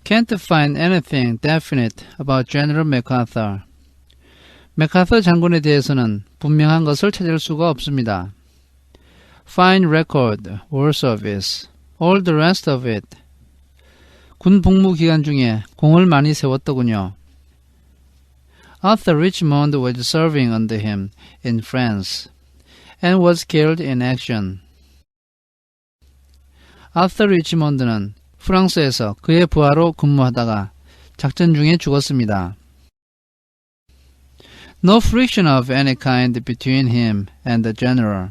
Can't find anything definite about General MacArthur. 맥아서 장군에 대해서는 분명한 것을 찾을 수가 없습니다. Fine record, war service, all the rest of it. 군 복무 기간 중에 공을 많이 세웠더군요. Arthur Richmond was serving under him in France and was killed in action. 아서 리치몬드는 프랑스에서 그의 부하로 근무하다가 작전 중에 죽었습니다. No friction of any kind between him and the general.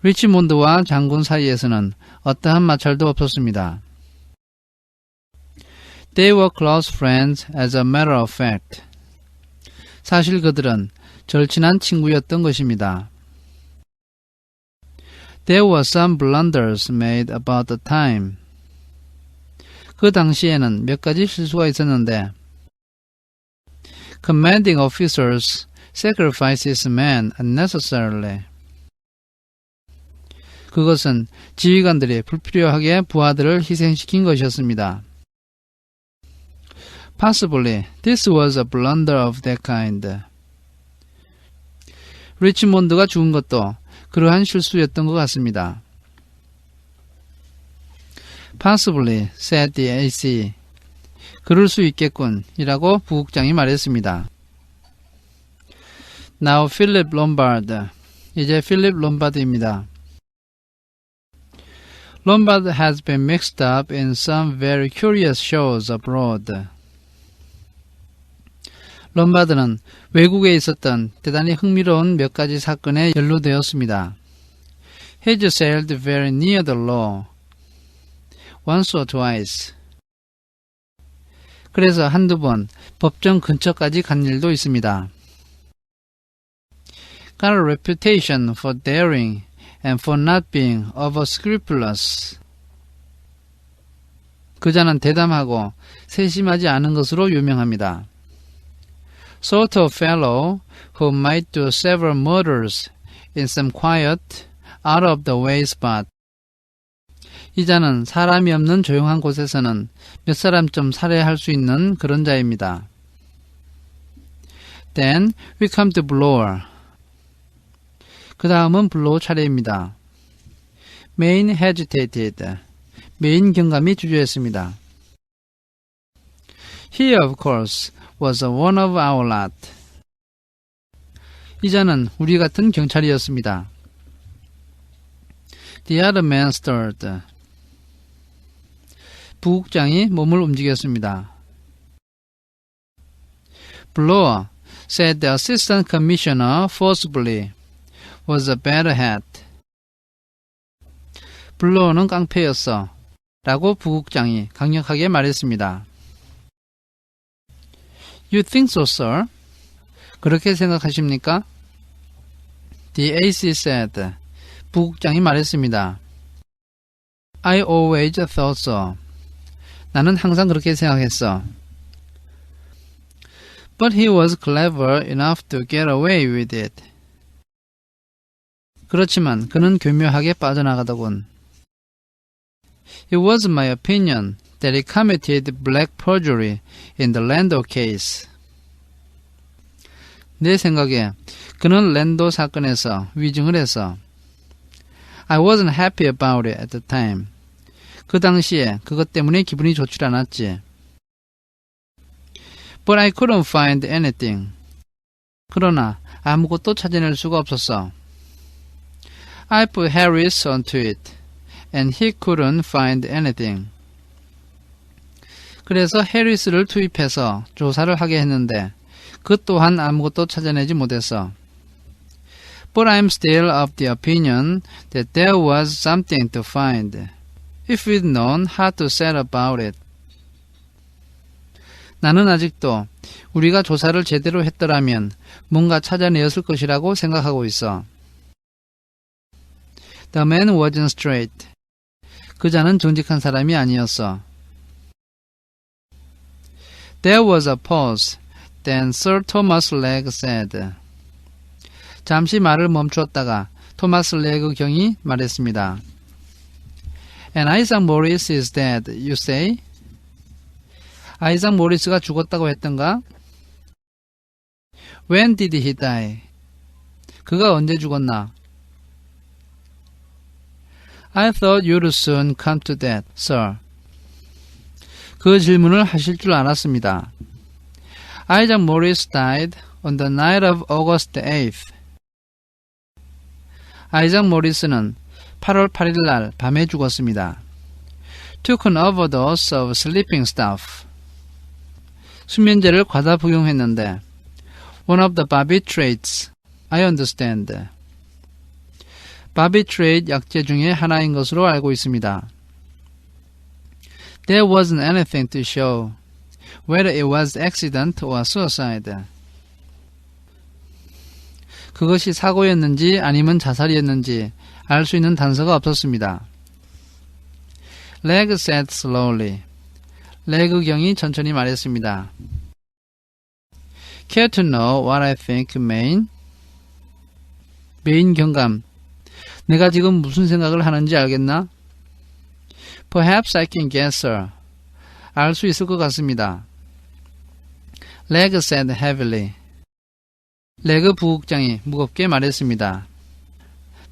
리치몬드와 장군 사이에서는 어떠한 마찰도 없었습니다. They were close friends as a matter of fact. 사실 그들은 절친한 친구였던 것입니다. There were some blunders made about the time. 그 당시에는 몇 가지 실수가 있었는데 Commanding officers sacrifices men unnecessarily. 그것은 지휘관들이 불필요하게 부하들을 희생시킨 것이었습니다. Possibly, this was a blunder of that kind. 리치몬드가 죽은 것도 그러한 실수였던 것 같습니다. Possibly, said the AC. 그럴 수 있겠군, 이라고 부국장이 말했습니다. Now Philip Lombard. 이제 필립 롬바드입니다. Lombard has been mixed up in some very curious shows abroad. 롬바드는 외국에 있었던 대단히 흥미로운 몇 가지 사건에 연루되었습니다. He sailed very near the law, once or twice. 그래서 한두 번 법정 근처까지 간 일도 있습니다. Got a reputation for daring and for not being over-scrupulous. 그자는 대담하고 세심하지 않은 것으로 유명합니다. Sort of fellow who might do several murders in some quiet, out-of-the-way spot. 이자는 사람이 없는 조용한 곳에서는 몇 사람 좀 살해할 수 있는 그런 자입니다. Then we come to Blower. 그 다음은 블로우 차례입니다. Main hesitated. 메인 경감이 주저했습니다. He, of course, was one of our lot. 이자는 우리 같은 경찰이었습니다. The other man stirred. 부국장이 몸을 움직였습니다. Blower said the assistant commissioner forcibly was a bad hat. 블로어는 깡패였어. 라고 부국장이 강력하게 말했습니다. You think so, sir? 그렇게 생각하십니까? The AC said. 부국장이 말했습니다. I always thought so. 나는 항상 그렇게 생각했어. But he was clever enough to get away with it. 그렇지만 그는 교묘하게 빠져나가더군. It was my opinion that he committed black perjury in the Lando case. 내 생각에 그는 랜도 사건에서 위증을 했어. I wasn't happy about it at the time. 그 당시에 그것 때문에 기분이 좋지 않았지. But I couldn't find anything. 그러나 아무것도 찾아낼 수가 없었어. I put Harris onto it, and he couldn't find anything. 그래서 해리스를 투입해서 조사를 하게 했는데 그 또한 아무것도 찾아내지 못했어. But I'm still of the opinion that there was something to find, if we'd known how to set about it. 나는 아직도 우리가 조사를 제대로 했더라면 뭔가 찾아내었을 것이라고 생각하고 있어. The man wasn't straight. 그자는 정직한 사람이 아니었어. There was a pause. Then Sir Thomas Legge said. 잠시 말을 멈추었다가 토마스 레그 경이 말했습니다. And Isaac Morris is dead, you say? 아이작 모리스가 죽었다고 했던가? When did he die? 그가 언제 죽었나? I thought you'd soon come to that, sir. 그 질문을 하실 줄 알았습니다. Isaac Morris died on the night of August 8th. 아이작 모리스는 8월 8일 날 밤에 죽었습니다. Took an overdose of sleeping stuff. 수면제를 과다服용했는데 One of the barbiturates. I understand. barbiturate 약제 중에 하나인 것으로 알고 있습니다. There wasn't anything to show whether it was accident or suicide. 그것이 사고였는지 아니면 자살이었는지 알 수 있는 단서가 없었습니다. Leg said slowly. 레그 경이 천천히 말했습니다. Care to know what I think, Main? 메인 경감. 내가 지금 무슨 생각을 하는지 알겠나? Perhaps I can guess, sir. 알 수 있을 것 같습니다. Leg said heavily. 레그 부국장이 무겁게 말했습니다.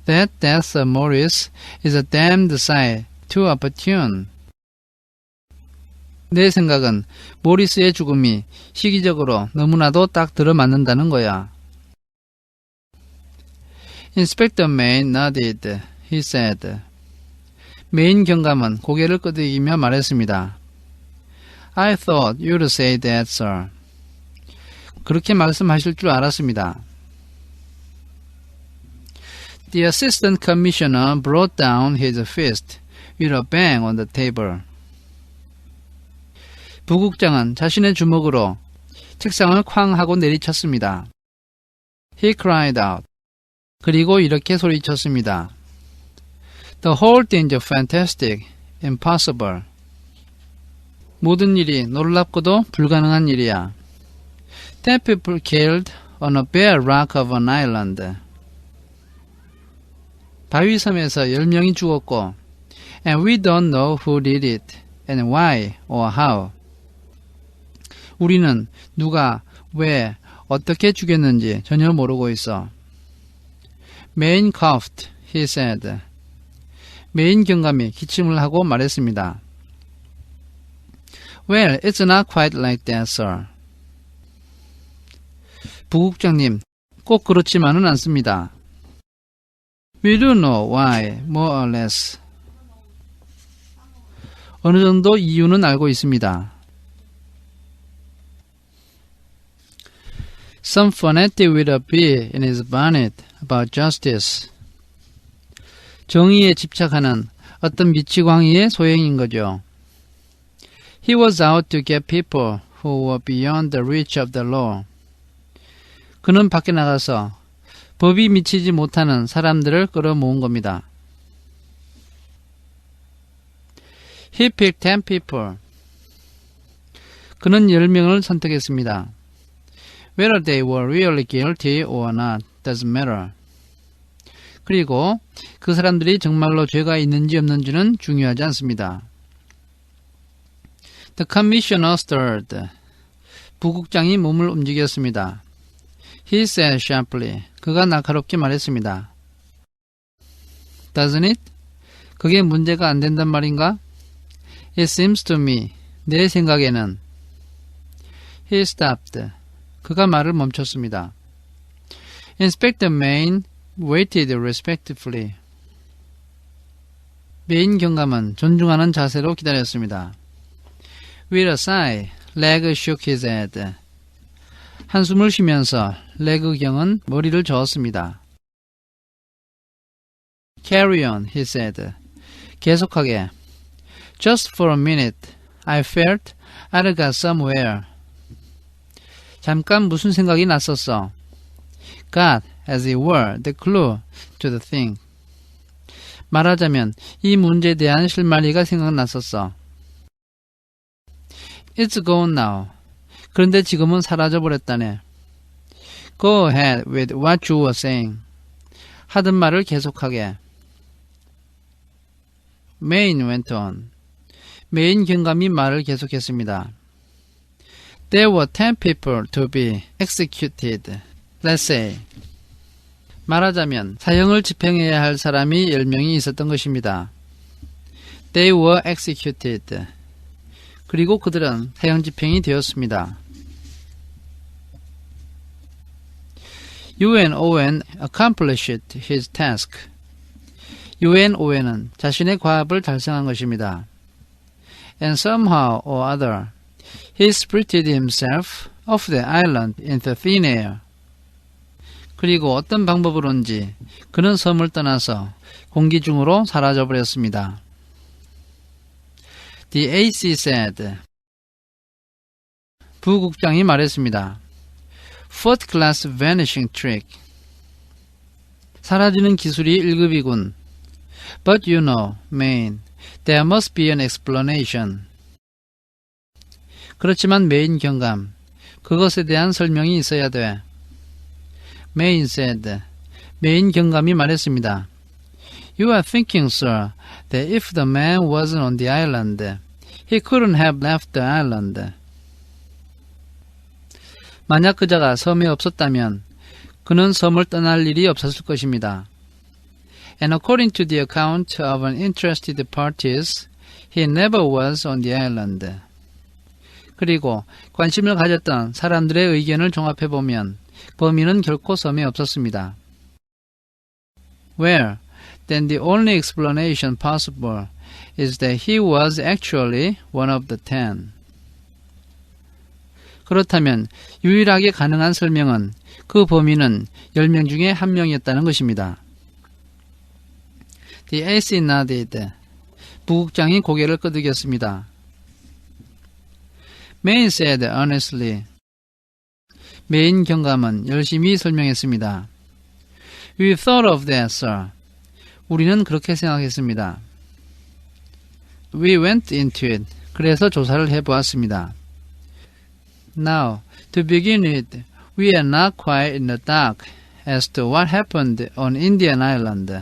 That death of Morris is a damned sight too opportune. 내 생각은 모리스의 죽음이 시기적으로 너무나도 딱 들어맞는다는 거야. Inspector Main nodded. He said. 메인 경감은 고개를 끄덕이며 말했습니다. I thought you'd say that, sir. 그렇게 말씀하실 줄 알았습니다. The assistant commissioner brought down his fist with a bang on the table. 부국장은 자신의 주먹으로 책상을 쾅 하고 내리쳤습니다. He cried out. 그리고 이렇게 소리쳤습니다. The whole thing is fantastic, impossible. 모든 일이 놀랍고도 불가능한 일이야. 10 people killed on a bare rock of an island. 바위섬에서 10명이 죽었고 and we don't know who did it and why or how. 우리는 누가, 왜, 어떻게 죽였는지 전혀 모르고 있어. Main coughed, he said. 메인 경감이 기침을 하고 말했습니다. Well, it's not quite like that, sir. 부국장님, 꼭 그렇지만은 않습니다. We do know why, more or less. 어느 정도 이유는 알고 있습니다. Some fanatic with a bee in his bonnet about justice. 정의에 집착하는 어떤 미치광이의 소행인 거죠. He was out to get people who were beyond the reach of the law. 그는 밖에 나가서 법이 미치지 못하는 사람들을 끌어모은 겁니다. He picked 10 people. 그는 10명을 선택했습니다. Whether they were really guilty or not doesn't matter. 그리고 그 사람들이 정말로 죄가 있는지 없는지는 중요하지 않습니다. The commissioner stirred. 부국장이 몸을 움직였습니다. He said sharply. 그가 날카롭게 말했습니다. Doesn't it? 그게 문제가 안 된단 말인가? It seems to me. 내 생각에는. He stopped. 그가 말을 멈췄습니다. Inspector Main waited respectfully. 메인 경감은 존중하는 자세로 기다렸습니다. With a sigh, Leg shook his head. 한숨을 쉬면서 레그 경은 머리를 저었습니다. Carry on, he said. 계속하게. Just for a minute, I felt I'd got somewhere. 잠깐 무슨 생각이 났었어. Got, as it were, the clue to the thing. 말하자면 이 문제에 대한 실마리가 생각났었어. It's gone now. 그런데 지금은 사라져버렸다네. Go ahead with what you were saying. 하던 말을 계속하게. Main went on. 메인 경감이 말을 계속했습니다. There were 10 people to be executed. Let's say. 말하자면 사형을 집행해야 할 사람이 10명이 있었던 것입니다. They were executed. 그리고 그들은 사형 집행이 되었습니다. UNON accomplished his task. UNON은 자신의 과업을 달성한 것입니다. And somehow or other, he spirited himself off the island into thin air. 그리고 어떤 방법으로인지 그는 섬을 떠나서 공기 중으로 사라져버렸습니다. The AC said. 부국장이 말했습니다. Fourth class vanishing trick. 사라지는 기술이 1급이군. But you know, Maine, there must be an explanation. 그렇지만 메인 경감, 그것에 대한 설명이 있어야 돼. Maine said. 메인 경감이 말했습니다. You are thinking, sir, that if the man wasn't on the island, he couldn't have left the island. 만약 그자가 섬에 없었다면 그는 섬을 떠날 일이 없었을 것입니다. And according to the account of an interested parties, he never was on the island. 그리고 관심을 가졌던 사람들의 의견을 종합해보면 범인은 결코 섬에 없었습니다. Well, then the only explanation possible is that he was actually one of the 10. 그렇다면 유일하게 가능한 설명은 그 범인은 10명 중에 한 명이었다는 것입니다. The AC nodded. 부국장이 고개를 끄덕였습니다. Maine said earnestly. 메인 경감은 열심히 설명했습니다. We thought of that, sir. 우리는 그렇게 생각했습니다. We went into it. 그래서 조사를 해보았습니다. Now, to begin with, we are not quite in the dark as to what happened on Indian Island.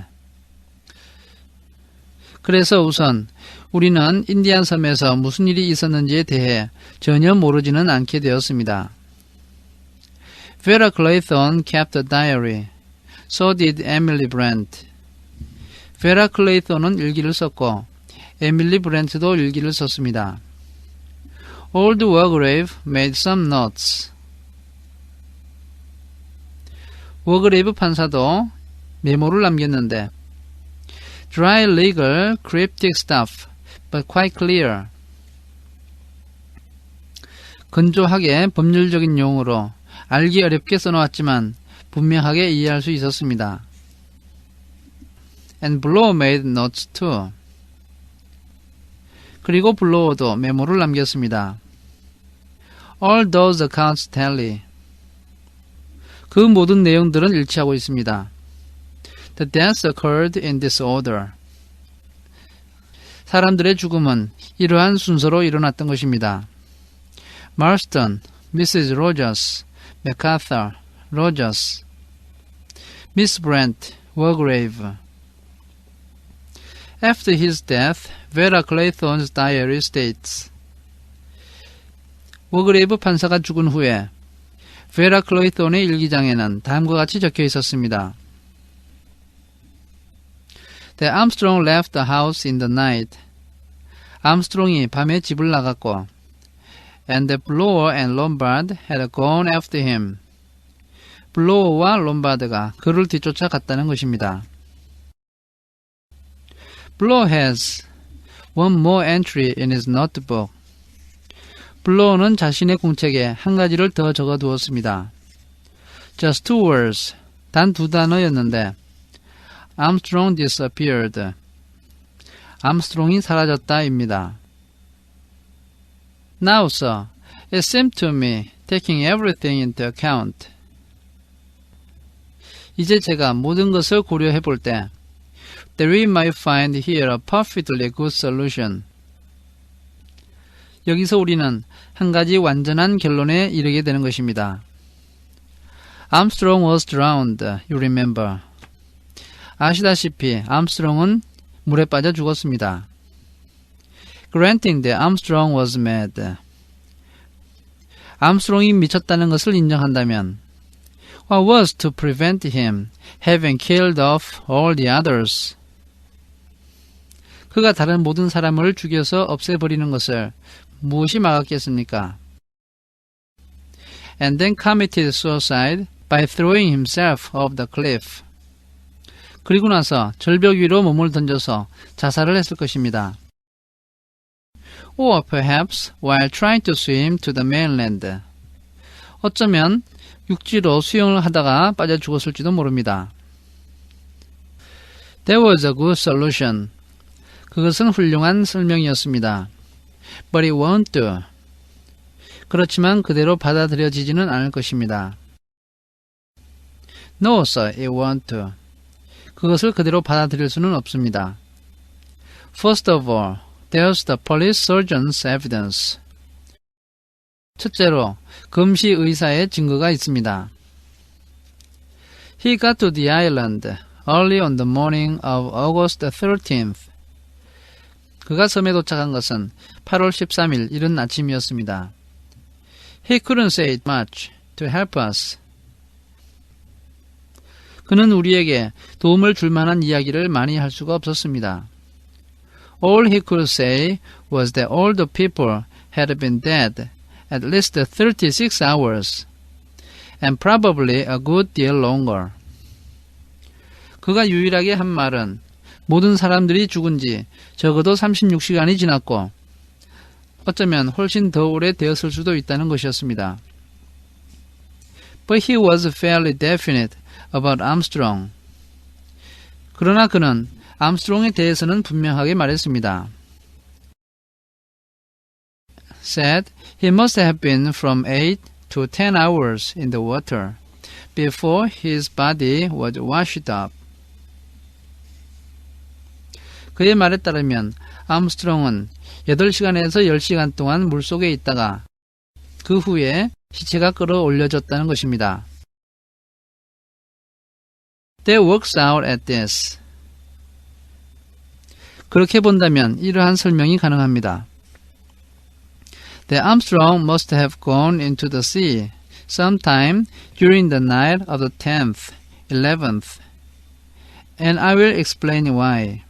그래서 우선 우리는 인디안 섬에서 무슨 일이 있었는지에 대해 전혀 모르지는 않게 되었습니다. Vera Clayton kept a diary. So did Emily Brent. Vera Clayton은 일기를 썼고 에밀리 브렌트도 일기를 썼습니다. Old Wargrave made some notes. 워그레이브 판사도 메모를 남겼는데 Dry legal, cryptic stuff, but quite clear. 건조하게 법률적인 용어로 알기 어렵게 써놓았지만 분명하게 이해할 수 있었습니다. And Blow made notes too. 그리고 블로어도 메모를 남겼습니다. All those accounts tally. 그 모든 내용들은 일치하고 있습니다. The deaths occurred in this order. 사람들의 죽음은 이러한 순서로 일어났던 것입니다. Marston, Mrs. Rogers, MacArthur, Rogers, Miss Brent, Wargrave. After his death, Vera Clayton's diary states. 워그레이브 판사가 죽은 후에 베라 클레이톤의 일기장에는 다음과 같이 적혀 있었습니다. That Armstrong left the house in the night. 암스트롱이 밤에 집을 나갔고 and that Blower and Lombard had gone after him. 블로어와 롬바드가 그를 뒤쫓아 갔다는 것입니다. Blower has one more entry in his notebook. 블로어는 자신의 공책에 한 가지를 더 적어두었습니다. Just 2 words, 단 2 단어였는데 Armstrong disappeared. 암스트롱이 사라졌다입니다. Now, sir, it seemed to me, taking everything into account. 이제 제가 모든 것을 고려해 볼 때 that we might find here a perfectly good solution. 여기서 우리는 한 가지 완전한 결론에 이르게 되는 것입니다. Armstrong was drowned, you remember. 아시다시피 암스트롱은 물에 빠져 죽었습니다. Granting that Armstrong was mad. 암스트롱이 미쳤다는 것을 인정한다면 what was to prevent him having killed off all the others? 그가 다른 모든 사람을 죽여서 없애버리는 것을 무엇이 막았겠습니까? And then committed suicide by throwing himself off the cliff. 그리고 나서 절벽 위로 몸을 던져서 자살을 했을 것입니다. Or perhaps while trying to swim to the mainland. 어쩌면 육지로 수영을 하다가 빠져 죽었을지도 모릅니다. That was a good solution. 그것은 훌륭한 설명이었습니다. But it won't do. 그렇지만 그대로 받아들여지지는 않을 것입니다. No, sir, it won't do. 그것을 그대로 받아들일 수는 없습니다. First of all, there's the police surgeon's evidence. 첫째로, 금시 의사의 증거가 있습니다. He got to the island early on the morning of August 13th. 그가 섬에 도착한 것은 8월 13일 이른 아침이었습니다. He couldn't say much to help us. 그는 우리에게 도움을 줄 만한 이야기를 많이 할 수가 없었습니다. All he could say was that all the people had been dead at least 36 hours, and probably a good deal longer. 그가 유일하게 한 말은 모든 사람들이 죽은 지 적어도 36시간이 지났고 어쩌면 훨씬 더 오래 되었을 수도 있다는 것이었습니다. But he was fairly definite about Armstrong. 그러나 그는 암스트롱에 대해서는 분명하게 말했습니다. Said he must have been from 8 to 10 hours in the water before his body was washed up. 그의 말에 따르면 암스트롱은 8시간에서 10시간 동안 물속에 있다가 그 후에 시체가 끌어올려졌다는 것입니다. That works out at this. 그렇게 본다면 이러한 설명이 가능합니다. That Armstrong must have gone into the sea sometime during the night of the 10th, 11th, and I will explain why.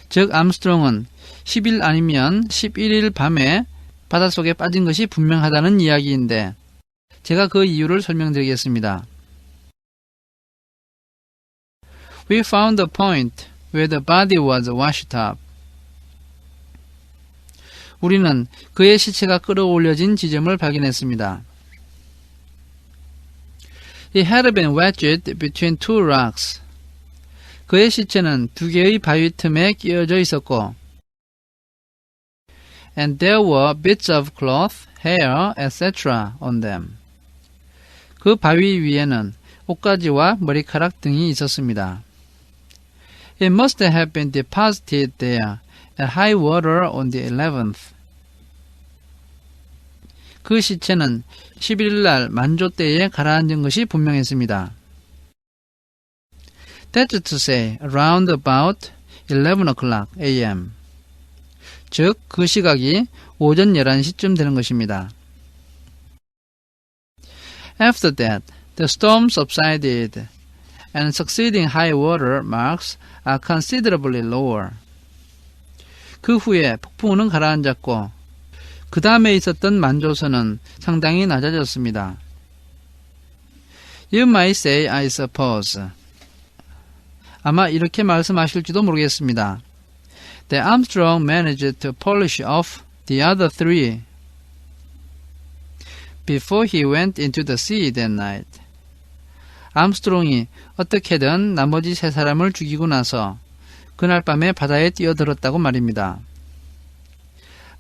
즉 암스트롱은 10일 아니면 11일 밤에 바닷속에 빠진 것이 분명하다는 이야기인데 제가 그 이유를 설명드리겠습니다. We found the point where the body was washed up. 우리는 그의 시체가 끌어올려진 지점을 발견했습니다. He had been wedged between two rocks. 그의 시체는 두 개의 바위 틈에 끼어져 있었고 and there were bits of cloth, hair, etc. on them. 그 바위 위에는 옷가지와 머리카락 등이 있었습니다. It must have been deposited there at high water on the 11th. 그 시체는 11일 날 만조 때에 가라앉은 것이 분명했습니다. That's to say, around about 11 o'clock a.m. 즉, 그 시각이 오전 11시쯤 되는 것입니다. After that, the storm subsided, and succeeding high water marks are considerably lower. 그 후에 폭풍우는 가라앉았고, 그 다음에 있었던 만조선은 상당히 낮아졌습니다. You might say, I suppose. 아마 이렇게 말씀하실지도 모르겠습니다. That Armstrong managed to polish off the other three before he went into the sea that night. 암스트롱이 어떻게든 나머지 세 사람을 죽이고 나서 그날 밤에 바다에 뛰어들었다고 말입니다.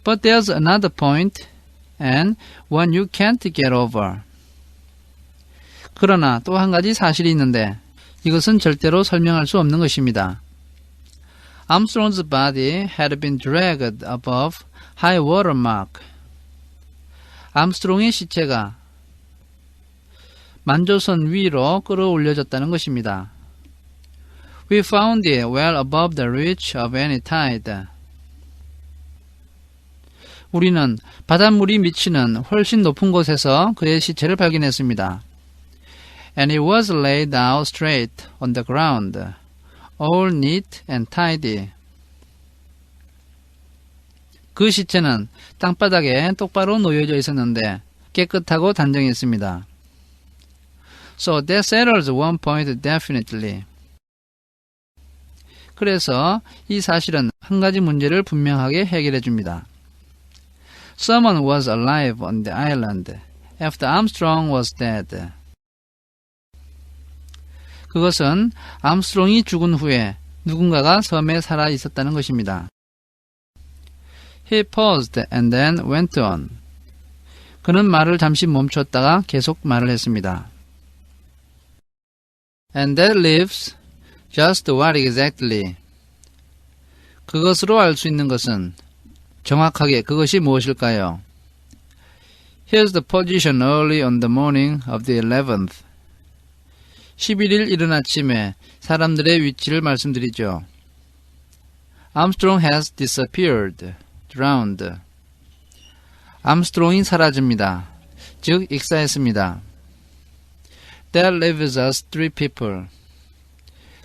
But there's another point, and one you can't get over. 그러나 또 한 가지 사실이 있는데 이것은 절대로 설명할 수 없는 것입니다. Armstrong's body had been dragged above high water mark. 암스트롱의 시체가 만조선 위로 끌어올려졌다는 것입니다. We found it well above the reach of any tide. 우리는 바닷물이 미치는 훨씬 높은 곳에서 그의 시체를 발견했습니다. And it was laid out straight on the ground, all neat and tidy. 그 시체는 땅바닥에 똑바로 놓여져 있었는데 깨끗하고 단정했습니다. So that settles one point definitely. 그래서 이 사실은 한 가지 문제를 분명하게 해결해 줍니다. Someone was alive on the island after Armstrong was dead. 그것은 암스트롱이 죽은 후에 누군가가 섬에 살아 있었다는 것입니다. He paused and then went on. 그는 말을 잠시 멈췄다가 계속 말을 했습니다. And that leaves just what exactly. 그것으로 알 수 있는 것은 정확하게 그것이 무엇일까요? Here's the position early on the morning of the 11th. 11일 이른 아침에 사람들의 위치를 말씀드리죠. Armstrong has disappeared, drowned. 암스트롱이 사라집니다. 즉 익사했습니다. That leaves us 3 people.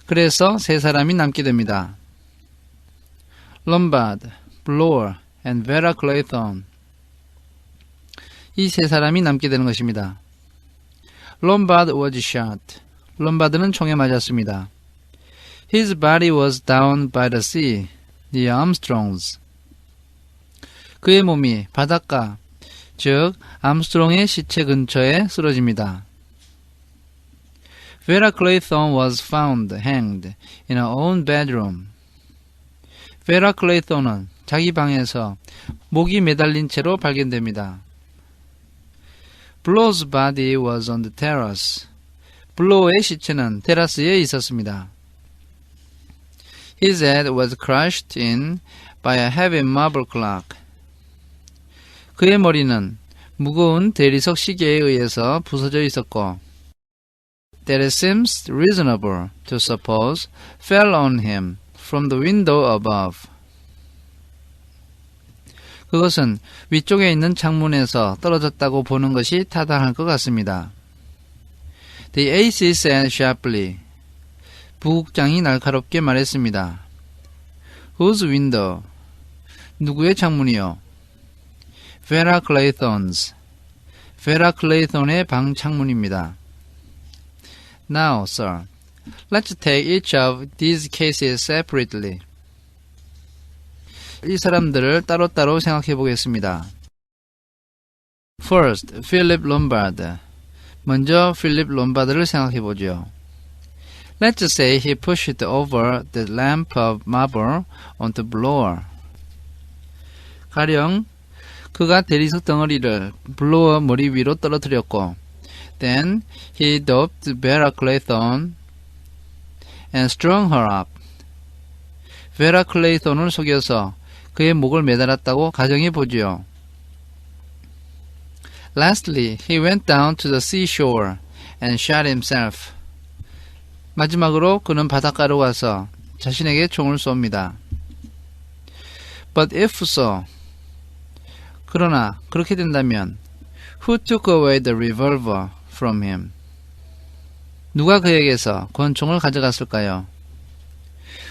그래서 3사람이 남게 됩니다. Lombard, Blower, and Vera Clayton. 이 3사람이 남게 되는 것입니다. Lombard was shot. 롬바드는 총에 맞았습니다. His body was down by the sea, near Armstrong's. 그의 몸이 바닷가, 즉 암스트롱의 시체 근처에 쓰러집니다. Vera Clayton was found hanged in her own bedroom. Vera Clayton은 자기 방에서 목이 매달린 채로 발견됩니다. Blow's body was on the terrace. 블로우의 시체는 테라스에 있었습니다. His head was crushed in by a heavy marble clock. 그의 머리는 무거운 대리석 시계에 의해서 부서져 있었고, that it seems reasonable to suppose fell on him from the window above. 그것은 위쪽에 있는 창문에서 떨어졌다고 보는 것이 타당할 것 같습니다. The AC said sharply. 부국장이 날카롭게 말했습니다. Whose window? 누구의 창문이요? Vera Clayton's. Vera Clayton의 방 창문입니다. Now, sir, let's take each of these cases separately. 이 사람들을 따로따로 생각해 보겠습니다. First, Philip Lombard. 먼저 필립 롬바드를 생각해 보죠. Let's say he pushed over the lamp of marble onto blower. 가령 그가 대리석 덩어리를 블로어 머리 위로 떨어뜨렸고, then he doped Vera Clayton and strung her up. 베라 클레이톤을 속여서 그의 목을 매달았다고 가정해 보지요. Lastly, he went down to the seashore and shot himself. 마지막으로 그는 바닷가로 가서 자신에게 총을 쏩니다. But if so, 그러나 그렇게 된다면 who took away the revolver from him? 누가 그에게서 권총을 가져갔을까요?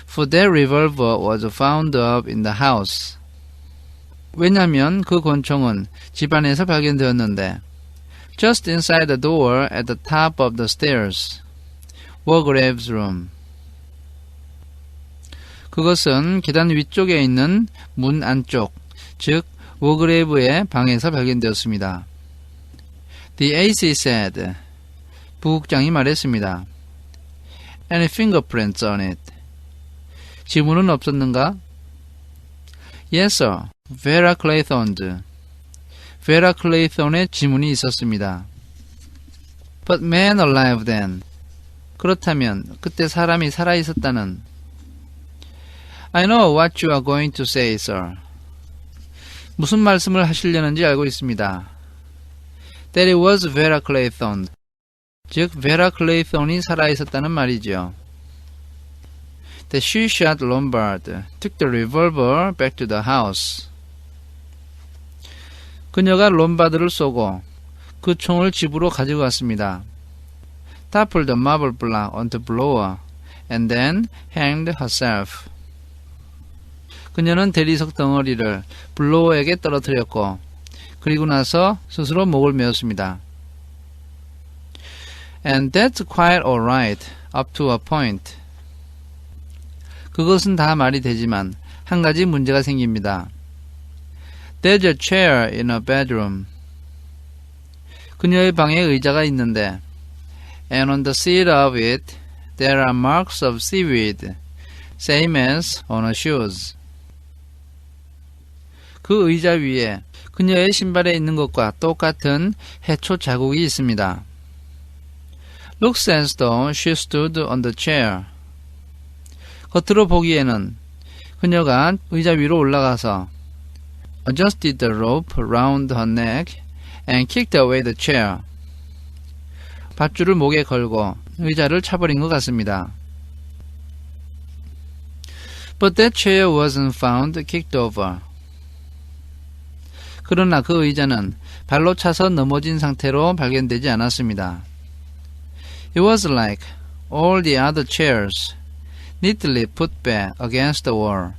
For that revolver was found up in the house. 왜냐하면 그 권총은 집안에서 발견되었는데 just inside the door at the top of the stairs. Wargrave's room. 그것은 계단 위쪽에 있는 문 안쪽, 즉 워그레이브의 방에서 발견되었습니다. The AC said. 부국장이 말했습니다. Any fingerprints on it? 지문은 없었는가? Yes, sir. Vera Clayton's. Vera Clayton의 지문이 있었습니다. But man alive then. 그렇다면 그때 사람이 살아있었다는. I know what you are going to say, sir. 무슨 말씀을 하시려는지 알고 있습니다. That it was Vera Clayton. 즉, Vera Clayton이 살아있었다는 말이죠. That she shot Lombard, took the revolver back to the house. 그녀가 롬바드를 쏘고 그 총을 집으로 가지고 갔습니다. Toppled the marble block on the blower and then hanged herself. 그녀는 대리석 덩어리를 블로어에게 떨어뜨렸고 그리고 나서 스스로 목을 메었습니다. And that's quite alright up to a point. 그것은 다 말이 되지만 한 가지 문제가 생깁니다. There's a chair in her bedroom. 그녀의 방에 의자가 있는데 And on the seat of it there are marks of seaweed, same as on her shoes. 그 의자 위에 그녀의 신발에 있는 것과 똑같은 해초 자국이 있습니다. Looks as though she stood on the chair. 겉으로 보기에는 그녀가 의자 위로 올라가서 adjusted the rope round her neck and kicked away the chair. 밧줄을 목에 걸고 의자를 차버린 것 같습니다. But that chair wasn't found kicked over. 그러나 그 의자는 발로 차서 넘어진 상태로 발견되지 않았습니다. It was like all the other chairs, neatly put back against the wall.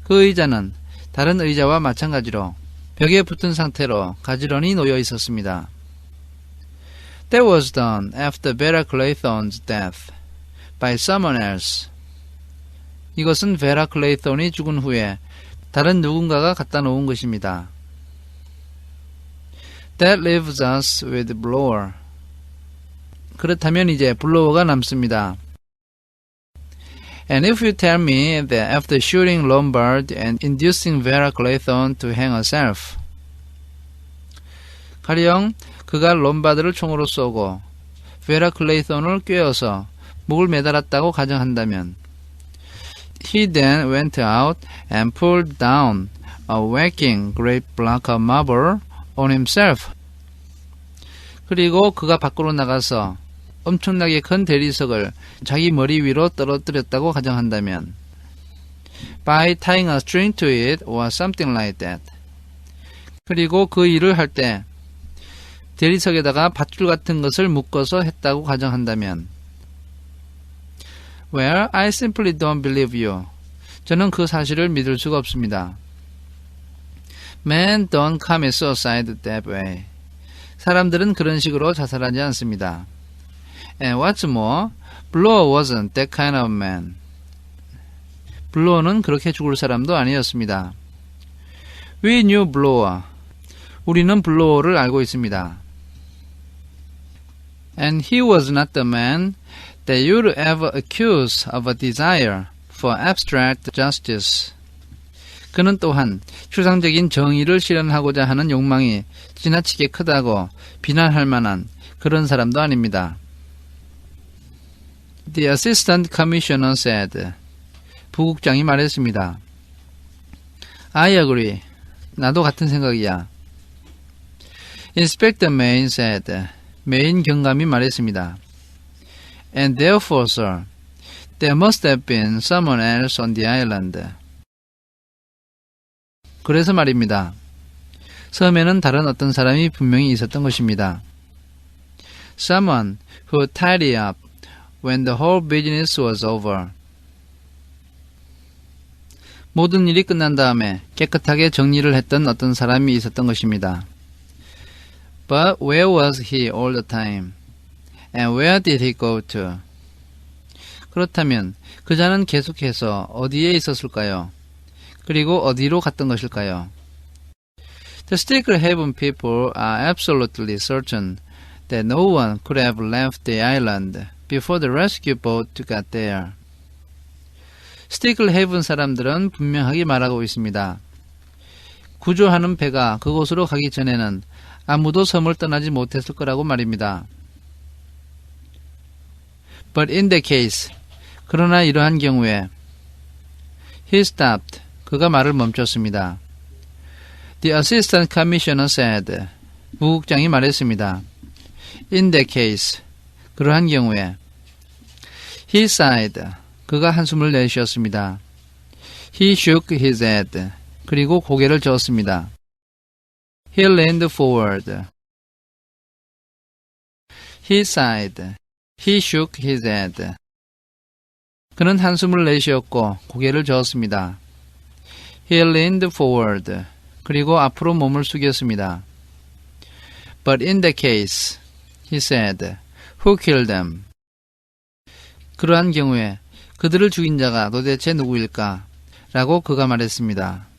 그 의자는 다른 의자와 마찬가지로 벽에 붙은 상태로 가지런히 놓여 있었습니다. That was done after Vera Clayton's death by someone else. 이것은 베라 클레이톤이 죽은 후에 다른 누군가가 갖다 놓은 것입니다. That leaves us with blower. 그렇다면 이제 블로어가 남습니다. And if you tell me that after shooting Lombard and inducing Vera Clayton to hang herself, 가령 그가 롬바드를 총으로 쏘고 베라 클레이톤을 꿰어서 목을 매달았다고 가정한다면 He then went out and pulled down a whacking great block of marble on himself. 그리고 그가 밖으로 나가서 엄청나게 큰 대리석을 자기 머리 위로 떨어뜨렸다고 가정한다면 by tying a string to it or something like that. 그리고 그 일을 할 때 대리석에다가 밧줄 같은 것을 묶어서 했다고 가정한다면 Well, I simply don't believe you. 저는 그 사실을 믿을 수가 없습니다. Men don't commit suicide that way. 사람들은 그런 식으로 자살하지 않습니다. And what's more, Blower wasn't that kind of man. 블로어는 그렇게 죽을 사람도 아니었습니다. We knew Blower. 우리는 블로어를 알고 있습니다. And he was not the man that you'd ever accuse of a desire for abstract justice. 그는 또한 추상적인 정의를 실현하고자 하는 욕망이 지나치게 크다고 비난할 만한 그런 사람도 아닙니다. The assistant commissioner said. 부국장이 말했습니다. I agree. 나도 같은 생각이야. Inspector Main said. 메인 경감이 말했습니다. And therefore, sir, there must have been someone else on the island. 그래서 말입니다. 섬에는 다른 어떤 사람이 분명히 있었던 것입니다. Someone who tidied up when the whole business was over. 모든 일이 끝난 다음에 깨끗하게 정리를 했던 어떤 사람이 있었던 것입니다. But where was he all the time? And where did he go to? 그렇다면 그자는 계속해서 어디에 있었을까요? 그리고 어디로 갔던 것일까요? The Sticklehaven people are absolutely certain that no one could have left the island before the rescue boat got there. Sticklehaven 사람들은 분명하게 말하고 있습니다. 구조하는 배가 그곳으로 가기 전에는 아무도 섬을 떠나지 못했을 거라고 말입니다. But in that case, 그러나 이러한 경우에 he stopped. 그가 말을 멈췄습니다. The assistant commissioner said. 부국장이 말했습니다. In that case, 그러한 경우에 he sighed. 그가 한숨을 내쉬었습니다. He shook his head. 그리고 고개를 저었습니다. He leaned forward. He sighed. He shook his head. 그는 한숨을 내쉬었고 고개를 저었습니다. He leaned forward. 그리고 앞으로 몸을 숙였습니다. But in that case, he said, who killed them? 그러한 경우에 그들을 죽인 자가 도대체 누구일까? 라고 그가 말했습니다.